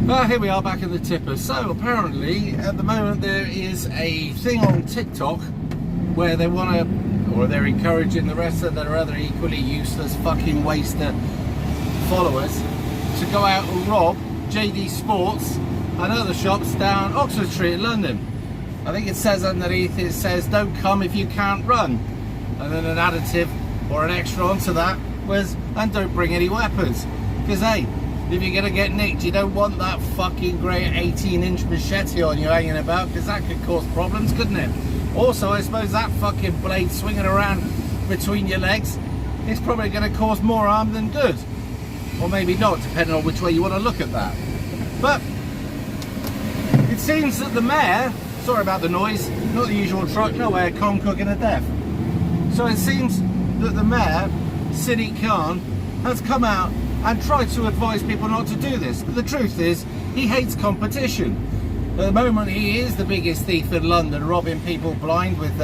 Well, here we are back in the tipper. So apparently at the moment there is a thing on TikTok where they want to, or they're encouraging the rest of their other equally useless fucking waster followers to go out and rob JD Sports and other shops down Oxford Street in London. I think it says underneath, it says don't come if you can't run, and then an additive or an extra onto that was, and don't bring any weapons, because hey, if you're gonna get nicked, you don't want that fucking great 18-inch machete on you hanging about, because that could cause problems, couldn't it? Also, I suppose that fucking blade swinging around between your legs is probably gonna cause more harm than good, or maybe not, depending on which way you want to look at that. But it seems that the mayor, sorry about the noise, not the usual truck, no aircon, cooking to death. So it seems that the mayor, Sadiq Khan, has come out and tried to advise people not to do this. But the truth is, he hates competition. At the moment, he is the biggest thief in London, robbing people blind with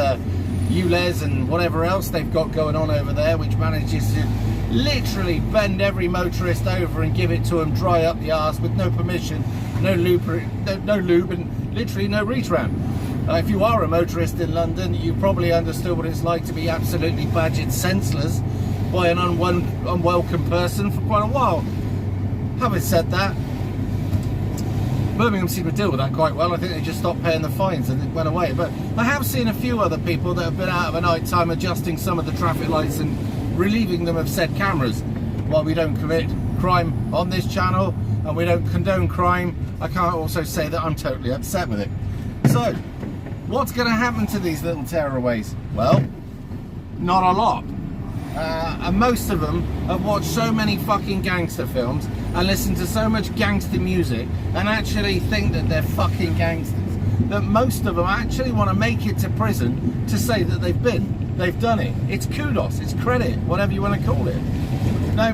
ULEZ and whatever else they've got going on over there, which manages to literally bend every motorist over and give it to them dry up the arse with no permission, no lube, and literally no retram. If you are a motorist in London, you probably understood what it's like to be absolutely badgered senseless by an unwelcome person for quite a while. Having said that, Birmingham seemed to deal with that quite well. I think they just stopped paying the fines and it went away. But I have seen a few other people that have been out of a night time adjusting some of the traffic lights and relieving them of said cameras. While we don't commit crime on this channel and we don't condone crime, I can't also say that I'm totally upset with it. So, what's going to happen to these little tearaways? Well, not a lot. And most of them have watched so many fucking gangster films and listened to so much gangster music and actually think that they're fucking gangsters, that most of them actually want to make it to prison to say that they've done it. It's kudos, it's credit, whatever you want to call it. Now,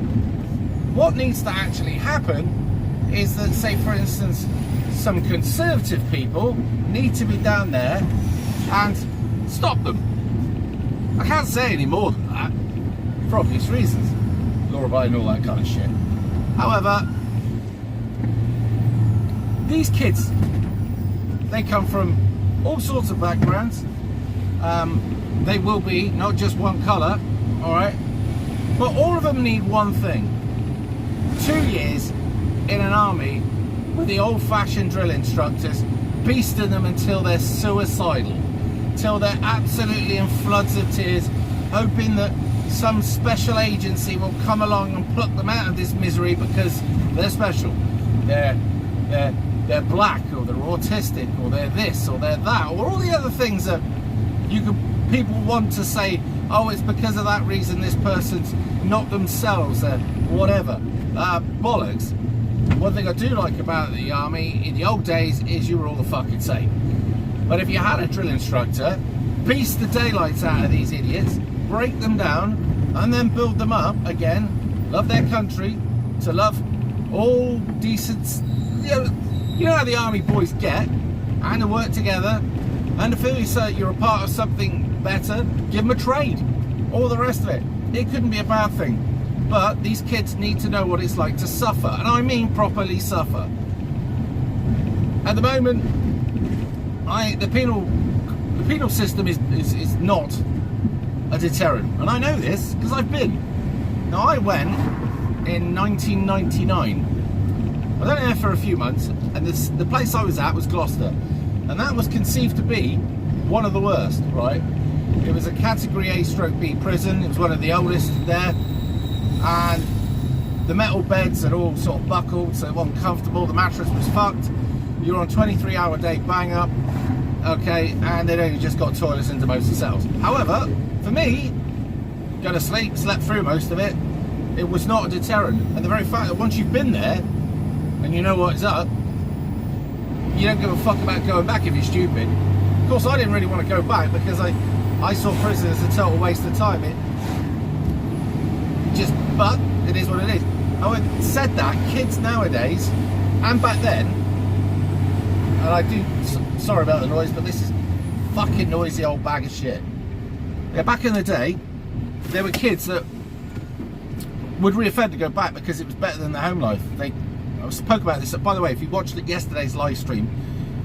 what needs to actually happen is that, say for instance, some conservative people need to be down there and stop them. I can't say any more than that, for obvious reasons, law-abiding and all that kind of shit. However, these kids, they come from all sorts of backgrounds. They will be not just one colour, alright, but all of them need one thing: 2 years in an army with the old-fashioned drill instructors, beasting them until they're suicidal, till they're absolutely in floods of tears, hoping that some special agency will come along and pluck them out of this misery because they're special, they're black, or they're autistic, or they're this, or they're that, or all the other things that people want to say, oh, it's because of that reason this person's not themselves, whatever. Bollocks. One thing I do like about the army in the old days is you were all the fucking same. But if you had a drill instructor, beast the daylights out of these idiots, break them down, and then build them up again, love their country, to love all decent, you know how the army boys get, and to work together, and to feel you're a part of something better, give them a trade, all the rest of it. It couldn't be a bad thing. But these kids need to know what it's like to suffer, and I mean properly suffer. At the moment, the penal system is not a deterrent, and I know this because I've been. Now, I went in 1999. I was only there for a few months, and the place I was at was Gloucester, and that was conceived to be one of the worst, right? It was a category A/B prison. It was one of the oldest there, and the metal beds had all sort of buckled, so it wasn't comfortable. The mattress was fucked. You were on 23-hour day bang up, okay, and they'd only just got toilets into most of the cells. However, for me, go to sleep, slept through most of it, it was not a deterrent. And the very fact that once you've been there and you know what's up, you don't give a fuck about going back if you're stupid. Of course, I didn't really want to go back because I saw prison as a total waste of time. But it is what it is. Having said that, kids nowadays, and back then, and I do, sorry about the noise, but this is fucking noisy old bag of shit. Yeah, back in the day, there were kids that would reoffend to go back because it was better than the home life. I spoke about this. By the way, if you watched yesterday's live stream,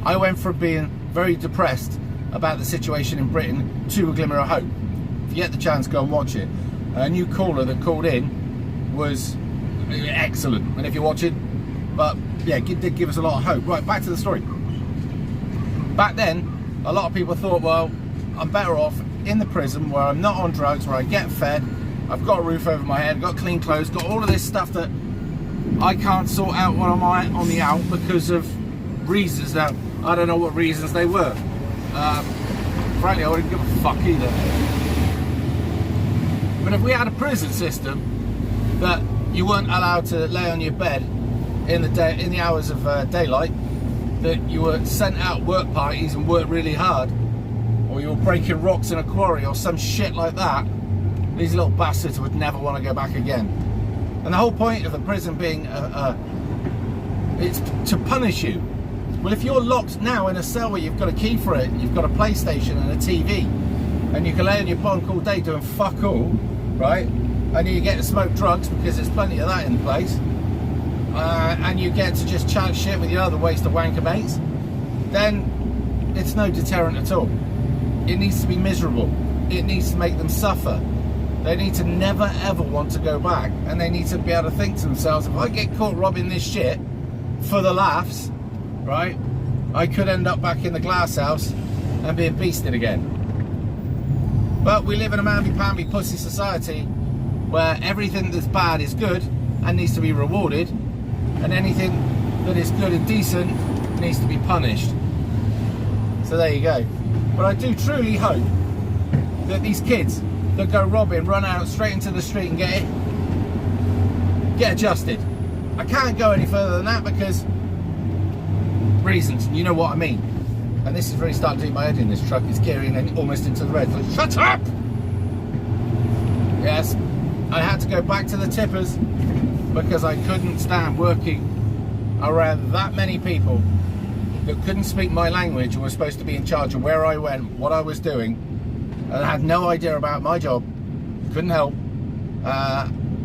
I went from being very depressed about the situation in Britain to a glimmer of hope. If you get the chance, go and watch it. A new caller that called in was excellent, and if you're watching, but yeah, it did give us a lot of hope. Right, back to the story. Back then, a lot of people thought, well, I'm better off in the prison where I'm not on drugs, where I get fed, I've got a roof over my head, got clean clothes, got all of this stuff that I can't sort out when I'm on the out because of reasons. Now, I don't know what reasons they were. Frankly, I wouldn't give a fuck either. But if we had a prison system that you weren't allowed to lay on your bed in the hours of daylight, that you were sent out work parties and worked really hard, or you were breaking rocks in a quarry or some shit like that, these little bastards would never want to go back again. And the whole point of the prison being it's to punish you. Well, if you're locked now in a cell where you've got a key for it, you've got a PlayStation and a TV, and you can lay on your bunk all day doing fuck all, right? And you get to smoke drugs because there's plenty of that in the place, and you get to just chat shit with your other ways to wanker mates, then it's no deterrent at all. It needs to be miserable. It needs to make them suffer. They need to never ever want to go back, and they need to be able to think to themselves, if I get caught robbing this shit for the laughs, right, I could end up back in the glass house and being beasted again. But we live in a mamby-pamby pussy society where everything that's bad is good and needs to be rewarded, and anything that is good and decent needs to be punished. So there you go. But I do truly hope that these kids that go robbing run out straight into the street and get adjusted. I can't go any further than that because reasons, you know what I mean. And this is really starting to eat my head in this truck. It's gearing and almost into the red. So shut up! Yes, I had to go back to the tippers because I couldn't stand working around that many people that couldn't speak my language and were supposed to be in charge of where I went, what I was doing, and had no idea about my job. Couldn't help.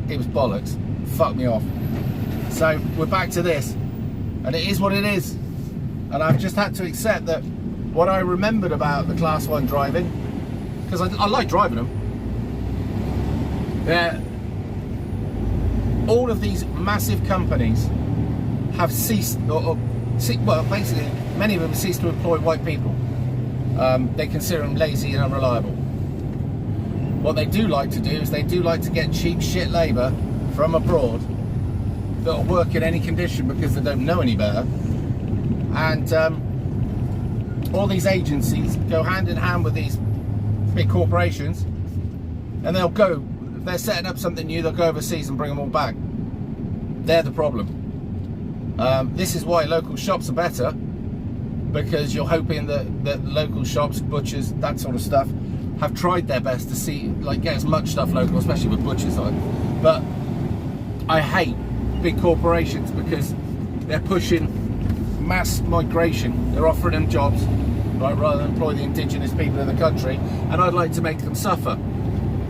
It was bollocks. Fucked me off. So we're back to this, and it is what it is. And I've just had to accept that what I remembered about the Class 1 driving, because I like driving them, all of these massive companies have ceased, well, basically, many of them have ceased to employ white people. They consider them lazy and unreliable. What they do like to do is they do like to get cheap shit labour from abroad that'll work in any condition because they don't know any better. And all these agencies go hand in hand with these big corporations, and they'll go, if they're setting up something new, they'll go overseas and bring them all back. They're the problem. This is why local shops are better, because you're hoping that local shops, butchers, that sort of stuff, have tried their best to see, like, get as much stuff local, especially with butchers on. But I hate big corporations because they're pushing mass migration. They're offering them jobs, right, rather than employ the indigenous people in the country, and I'd like to make them suffer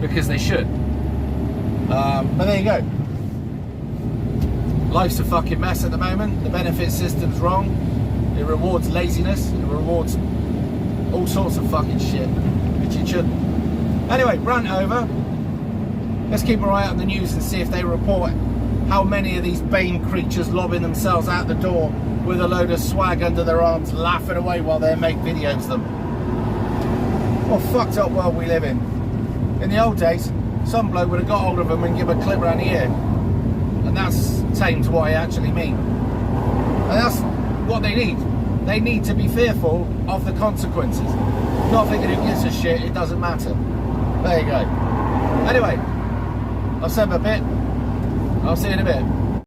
because they should. But there you go. Life's a fucking mess at the moment. The benefit system's wrong. It rewards laziness. It rewards all sorts of fucking shit, which it shouldn't. Anyway, rant over. Let's keep our eye out on the news and see if they report how many of these Bane creatures lobbing themselves out the door with a load of swag under their arms, laughing away while they make videos of them. What a fucked up world we live in. In the old days, some bloke would have got hold of them and give a clip round the ear. And that's tame to what I actually mean. And that's what they need. They need to be fearful of the consequences. Not thinking who gives a shit, it doesn't matter. There you go. Anyway, I've said my bit. I'll see you in a bit.